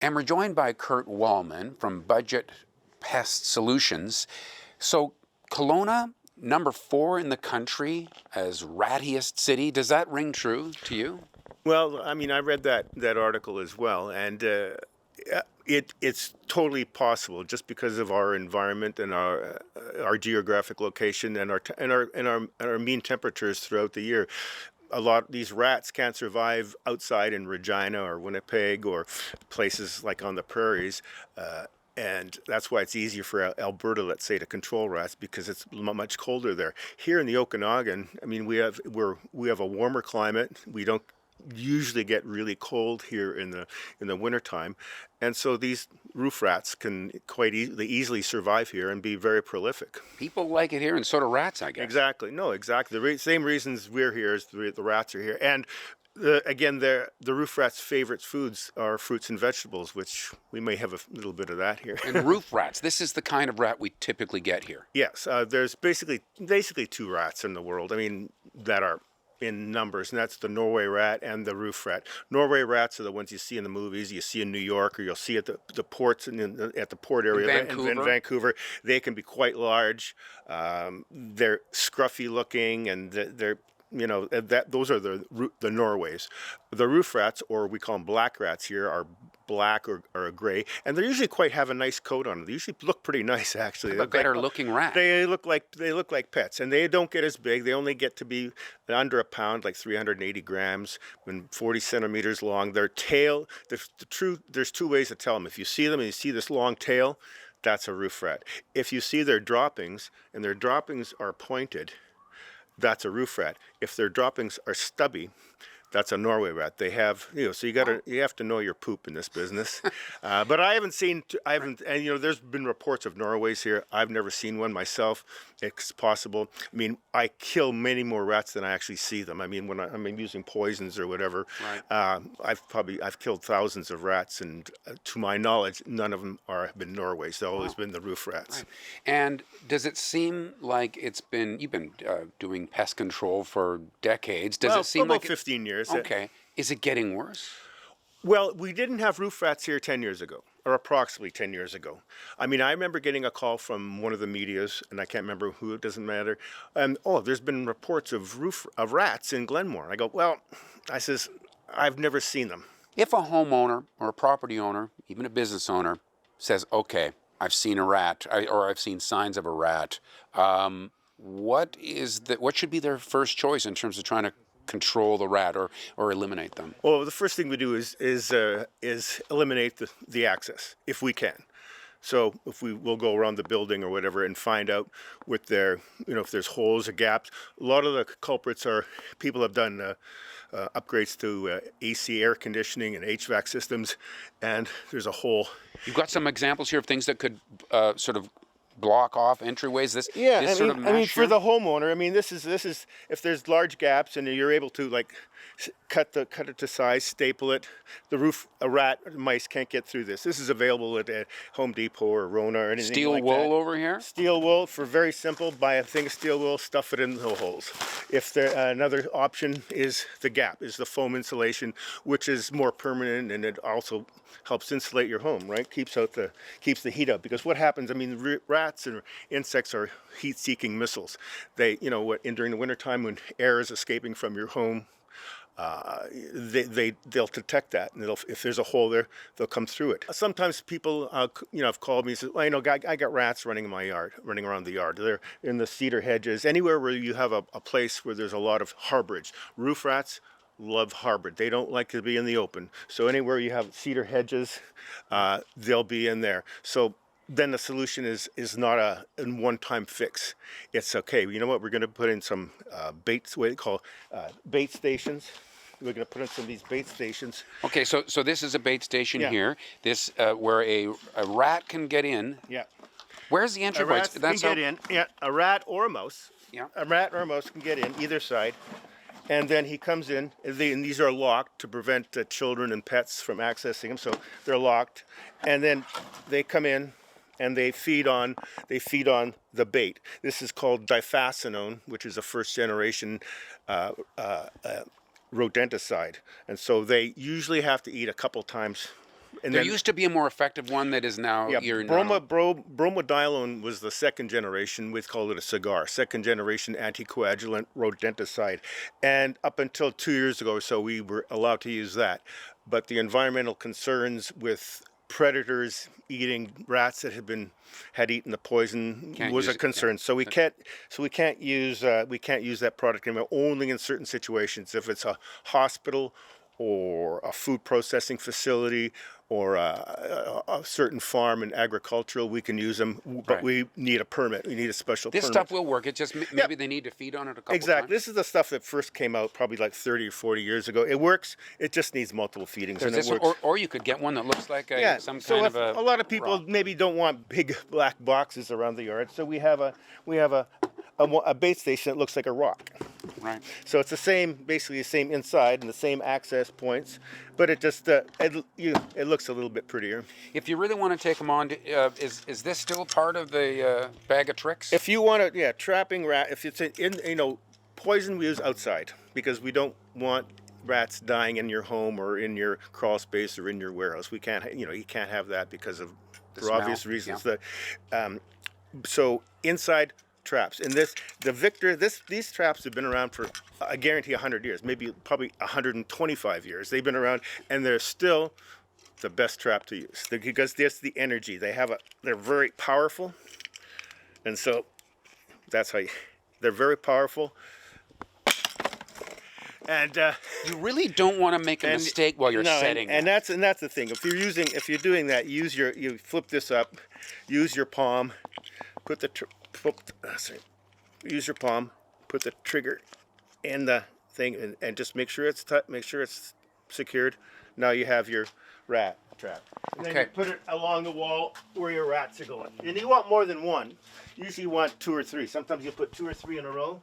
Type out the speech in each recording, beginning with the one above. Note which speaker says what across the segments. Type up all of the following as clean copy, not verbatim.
Speaker 1: And we're joined by Kurt Wallman from Budget Pest Solutions. So Kelowna, number 4 in the country as rattiest city. Does that ring true to you?
Speaker 2: Well, I mean, I read that article as well, and it's totally possible just because of our environment and our geographic location and our mean temperatures throughout the year. A lot of these rats can't survive outside in Regina or Winnipeg or places like on the prairies. And that's why it's easier for Alberta, let's say, to control rats because it's much colder there. Here in the Okanagan, I mean, we have a warmer climate. We don't usually get really cold here in the wintertime, and so these roof rats can quite easily survive here and be very prolific.
Speaker 1: People like it here, and so do rats, I guess.
Speaker 2: Exactly. No, exactly. The same reasons we're here as the rats are here. And again, the roof rat's favorite foods are fruits and vegetables, which we may have a little bit of that here.
Speaker 1: And roof rats, this is the kind of rat we typically get here.
Speaker 2: Yes, there's basically 2 rats in the world. I mean, that are in numbers, and that's the Norway rat and the roof rat. Norway rats are the ones you see in the movies, you see in New York, or you'll see at the ports and at the port area in Vancouver. They can be quite large. They're scruffy looking, and they're those are the Norways. The roof rats, or we call them black rats here, are black or a gray, and they usually have a nice coat on them. They usually look pretty nice, actually.
Speaker 1: A better looking rat.
Speaker 2: They look like pets, and they don't get as big. They only get to be under a pound, like 380 grams, and 40 centimeters long. Their tail, there's 2 ways to tell them. If you see them and you see this long tail, that's a roof rat. If you see their droppings, and their droppings are pointed, that's a roof rat. If their droppings are stubby, that's a Norway rat. They have, so you have to know your poop in this business. But and there's been reports of Norways here. I've never seen one myself. It's possible. I mean, I kill many more rats than I actually see them. I mean, when I'm using poisons or whatever,
Speaker 1: right.
Speaker 2: I've killed thousands of rats, and to my knowledge, none of them have been Norways. They've always been the roof rats.
Speaker 1: Right. And does it seem like you've been doing pest control for decades? Does it seem
Speaker 2: about
Speaker 1: like
Speaker 2: 15 years?
Speaker 1: Okay. Is it getting worse?
Speaker 2: Well, we didn't have roof rats here 10 years ago, or approximately 10 years ago. I mean, I remember getting a call from one of the medias, and I can't remember who, it doesn't matter. And, there's been reports of rats in Glenmore. And I go, well, I says, I've never seen them.
Speaker 1: If a homeowner or a property owner, even a business owner, says, okay, I've seen a rat, or I've seen signs of a rat, what should be their first choice in terms of trying to control the rat or eliminate them?
Speaker 2: Well, the first thing we do is eliminate the access if we can. So if we'll go around the building or whatever and find out if there's holes or gaps. A lot of the culprits are people have done upgrades to AC air conditioning and HVAC systems, and there's a hole.
Speaker 1: You've got some examples here of things that could sort of block off entryways.
Speaker 2: I mean, for the homeowner, I mean, this is if there's large gaps and you're able to cut it to size, staple it. Mice can't get through this. This is available at Home Depot or Rona or anything
Speaker 1: steel
Speaker 2: like
Speaker 1: wool
Speaker 2: that.
Speaker 1: over here.
Speaker 2: Steel wool, for very simple. Buy a thing of steel wool, stuff it in the holes. If another option is the foam insulation, which is more permanent, and it also helps insulate your home. Right, keeps the heat out. Because what happens? I mean, rats and insects are heat-seeking missiles. They, during the wintertime when air is escaping from your home, they'll detect that, and if there's a hole there, they'll come through it. Sometimes people, have called me and said, well, I got rats running around the yard. They're in the cedar hedges, anywhere where you have a place where there's a lot of harborage. Roof rats love harbor. They don't like to be in the open. So anywhere you have cedar hedges, they'll be in there. So then the solution is not a one-time fix. It's okay. You know what? We're going to put in some baits, what they call bait stations. We're going to put in some of these bait stations.
Speaker 1: Okay, so this is a bait station here. This where a rat can get in.
Speaker 2: Yeah.
Speaker 1: Where's the entry point?
Speaker 2: Get in. Yeah, a rat or a mouse.
Speaker 1: Yeah.
Speaker 2: A rat or a mouse can get in either side. And then he comes in, and these are locked to prevent children and pets from accessing them. So they're locked, and then they come in, and they feed on the bait. This is called diphacinone, which is a first generation rodenticide, and so they usually have to eat a couple times And
Speaker 1: There
Speaker 2: then,
Speaker 1: used to be a more effective one that is now
Speaker 2: yeah,
Speaker 1: you're now.
Speaker 2: bromodiolone was the second generation. We call it a cigar. Second generation anticoagulant rodenticide. And up until 2 years ago or so, we were allowed to use that. But the environmental concerns with predators eating rats that had eaten the poison
Speaker 1: Can't
Speaker 2: was
Speaker 1: use
Speaker 2: a
Speaker 1: it,
Speaker 2: concern. So we can't use that product anymore. Only in certain situations. If it's a hospital or a food processing facility or a certain farm and agricultural, we can use them, but
Speaker 1: Right.
Speaker 2: we need a permit. We need a special
Speaker 1: This
Speaker 2: permit.
Speaker 1: stuff will work. It just maybe
Speaker 2: Yep.
Speaker 1: they need to feed on it a couple
Speaker 2: Exactly.
Speaker 1: times.
Speaker 2: This is the stuff that first came out probably like 30 or 40 years ago. It works. It just needs multiple feedings,
Speaker 1: There's
Speaker 2: and it
Speaker 1: this one,
Speaker 2: works.
Speaker 1: or you could get one that looks like
Speaker 2: Yeah.
Speaker 1: some
Speaker 2: So
Speaker 1: kind
Speaker 2: if
Speaker 1: of
Speaker 2: a lot of people
Speaker 1: rock.
Speaker 2: maybe don't want big black boxes around the yard, so we have a bait station that looks like a rock.
Speaker 1: Right.
Speaker 2: So it's basically the same inside and the same access points, but it just it looks a little bit prettier.
Speaker 1: If you really want to take them on, is this still part of the bag of tricks?
Speaker 2: If you want to, yeah, trapping rat. If it's poison we use outside because we don't want rats dying in your home or in your crawl space or in your warehouse. We can't, you can't have that because of
Speaker 1: The
Speaker 2: for
Speaker 1: smell,
Speaker 2: obvious reasons.
Speaker 1: yeah.
Speaker 2: So inside traps, and these traps have been around for I guarantee 100 years, probably 125 years. They've been around, and they're still the best trap to use because there's the energy. They're very powerful, and so that's how they're very powerful. And
Speaker 1: You really don't want to make a mistake while you're
Speaker 2: no,
Speaker 1: setting.
Speaker 2: and that's the thing. If you're doing that, you flip this up, use your palm, use your palm, put the trigger in the thing, and just make sure it's secured. Now you have your rat trap. And then you put it along the wall where your rats are going. And you want more than one. Usually you want 2 or 3. Sometimes you put 2 or 3 in a row.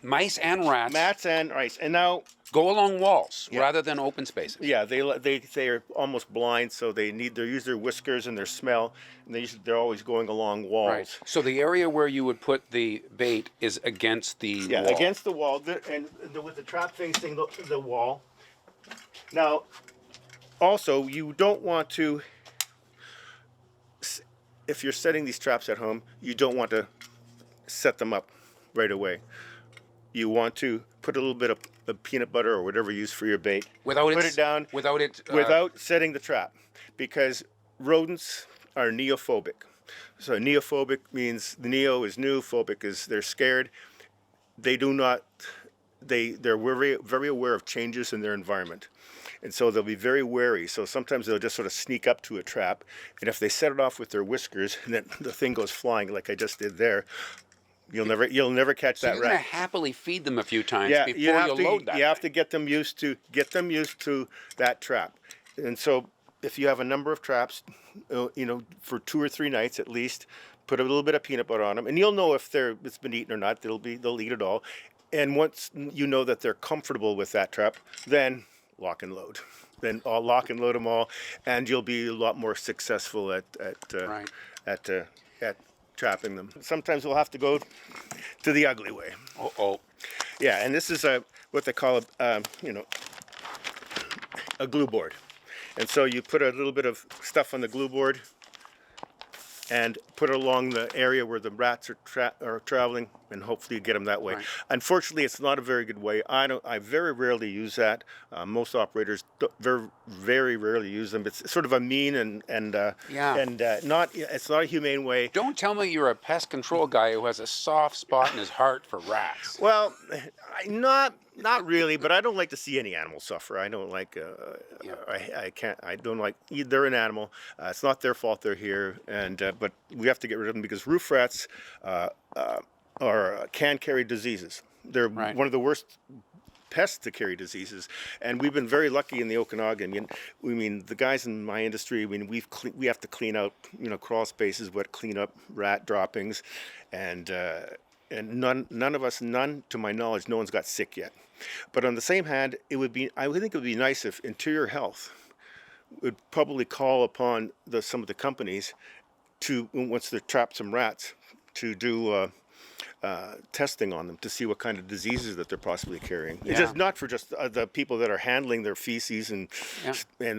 Speaker 1: Mice and rats
Speaker 2: Mats and rice. And now
Speaker 1: go along walls rather than open spaces.
Speaker 2: yeah, they are almost blind, so they use their whiskers and their smell, and they're always going along walls.
Speaker 1: Right. So the area where you would put the bait is against the wall.
Speaker 2: Against the wall, with the trap facing the wall. Now, also, you don't want to, if you're setting these traps at home, you don't want to set them up right away. You want to put a little bit of peanut butter or whatever you use for your bait.
Speaker 1: Put
Speaker 2: it down without setting the trap, because rodents are neophobic. So neophobic means the neo is new, phobic is they're scared. They're very, very aware of changes in their environment. And so they'll be very wary. So sometimes they'll just sort of sneak up to a trap, and if they set it off with their whiskers, and then the thing goes flying like I just did there, you'll never catch that
Speaker 1: You're going to
Speaker 2: rat.
Speaker 1: happily feed them a few times
Speaker 2: Yeah,
Speaker 1: before
Speaker 2: you have to
Speaker 1: load that.
Speaker 2: you have to get them used to that trap. And so if you have a number of traps, for 2 or 3 nights at least, put a little bit of peanut butter on them, and you'll know if it's been eaten or not. They'll eat it all. And once you know that they're comfortable with that trap, then lock and load. Then I'll lock and load them all, and you'll be a lot more successful at trapping them. Sometimes we'll have to go to the ugly way.
Speaker 1: Uh-oh.
Speaker 2: Yeah, and this is what they call a glue board. And so you put a little bit of stuff on the glue board and put it along the area where the rats are traveling, and hopefully you get them that way.
Speaker 1: Right.
Speaker 2: Unfortunately, it's not a very good way. I very rarely use that. Most operators very, very rarely use them. It's sort of a mean it's not a humane way.
Speaker 1: Don't tell me you're a pest control guy who has a soft spot in his heart for rats.
Speaker 2: Well, not really, but I don't like to see any animal suffer. I don't like. I can't. I don't like. They're an animal. It's not their fault they're here, but we have to get rid of them because roof rats can carry diseases. They're one of the worst pests to carry diseases, and we've been very lucky in the Okanagan. The guys in my industry. We have to clean out crawl spaces, clean up rat droppings, and none of us, to my knowledge, no one's got sick yet. But on the same hand, I would think it would be nice if Interior Health would probably call upon some of the companies to, once they trap some rats, to do testing on them to see what kind of diseases that they're possibly carrying. It's
Speaker 1: Yeah.
Speaker 2: just not for just the people that are handling their feces and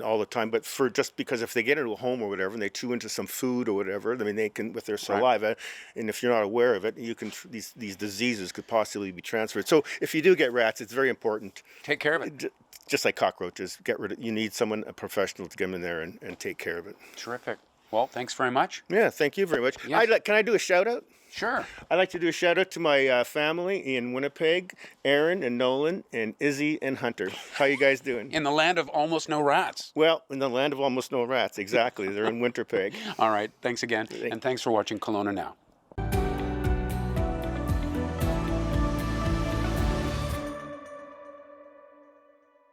Speaker 2: all the time, but for just because if they get into a home or whatever and they chew into some food or whatever, I mean, they can with their saliva, and if you're not aware of it, you can these diseases could possibly be transferred. So if you do get rats, it's very important.
Speaker 1: Take care of it.
Speaker 2: Just like cockroaches, get rid of. You need someone, a professional, to get in there and take care of it.
Speaker 1: Terrific. Well, thanks very much.
Speaker 2: Yeah, thank you very much.
Speaker 1: Yes.
Speaker 2: Can I do a shout out?
Speaker 1: Sure.
Speaker 2: I'd like to do a shout out to my family in Winnipeg, Aaron and Nolan and Izzy and Hunter. How you guys doing?
Speaker 1: In the land of almost no rats.
Speaker 2: Well, in the land of almost no rats, exactly. They're in Winterpeg.
Speaker 1: All right. Thanks again. And thanks for watching Kelowna Now.